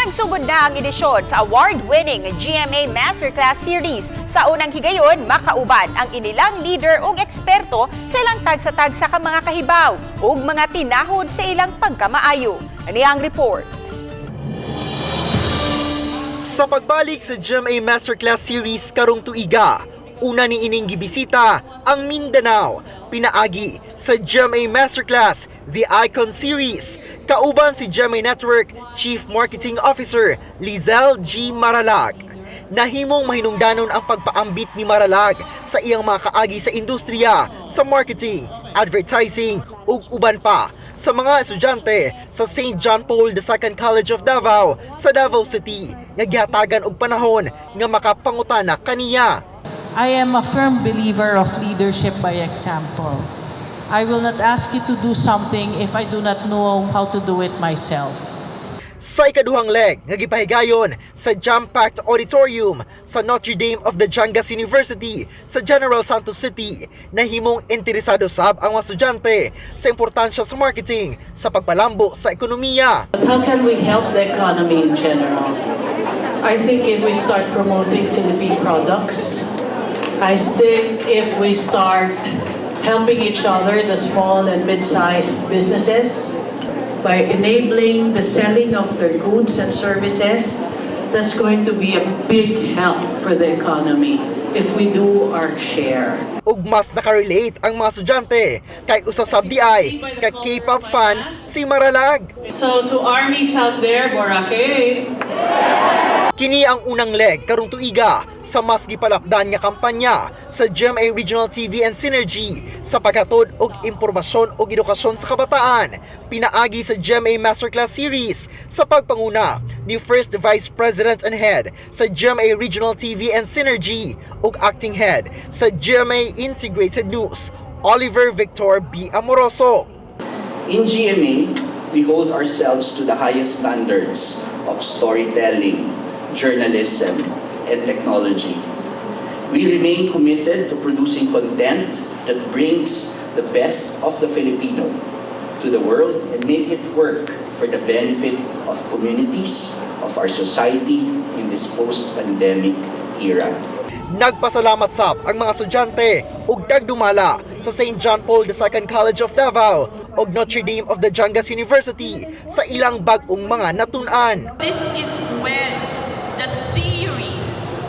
Nagsugod na ang edisyon sa award-winning GMA Masterclass series. Sa unang higayon, makauban ang inilang leader o eksperto sa ilang tagsa-tagsa ka mga kahibaw o mga tinahod sa ilang pagkamaayo. Ano ang report? Sa pagbalik sa GMA Masterclass series karong tuiga, una ni ining gibisita ang Mindanao, pinaagi sa GMA Masterclass The Icon Series. Kauban si GMA Network Chief Marketing Officer Lizelle G. Maralag. Nahimong mahinungdanon ang pagpaambit ni Maralag sa iyang mga kaagi sa industriya, sa marketing, advertising ug uban pa sa mga estudyante sa St. John Paul II College of Davao sa Davao City nga gihatagan og panahon nga makapangutana kaniya. I am a firm believer of leadership by example. I will not ask you to do something if I do not know how to do it myself. Sa ikaduhang leg nga gipahigayon sa jam-packed auditorium sa Notre Dame of the Jangas University sa General Santos City, nahimong interesado sab ang mga estudyante sa importansya sa marketing sa pagpalambo sa ekonomiya. How can we help the economy in general? I think if we start promoting Philippine products, I think if we start helping each other, the small and mid-sized businesses, by enabling the selling of their goods and services, that's going to be a big help for the economy if we do our share. Ug mas nakarelate ang mga estudyante kay usa sab di ay kay K-pop fan si Maralag. So to armies out there, Boracay. Kini ang unang leg karong tuiga sa mas gipalapdan nga kampanya sa GMA Regional TV and Synergy sa paghatod og impormasyon ug edukasyon sa kabataan, pinaagi sa GMA Masterclass series sa pagpanguna ni First Vice President and Head sa GMA Regional TV and Synergy ug Acting Head sa GMA Integrated News, Oliver Victor B. Amoroso. In GMA, we hold ourselves to the highest standards of storytelling, journalism, and technology. We remain committed to producing content that brings the best of the Filipino to the world and make it work for the benefit of communities, of our society in this post-pandemic era. Nagpasalamat sab ang mga estudyante ug dagdumala sa St. John Paul II College of Davao ug Notre Dame of the Jangas University sa ilang bag-ong mga natun-an. This is when the theory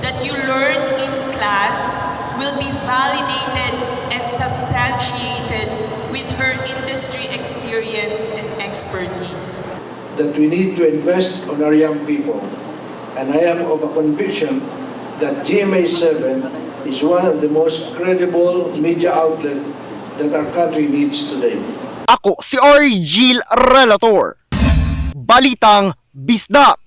that you learn in class will be validated and substantiated with her industry experience and expertise. That we need to invest on our young people, and I am of a conviction that GMA7 is one of the most credible media outlet that our country needs today. Ako si Gil Relator, Balitang Bisdak.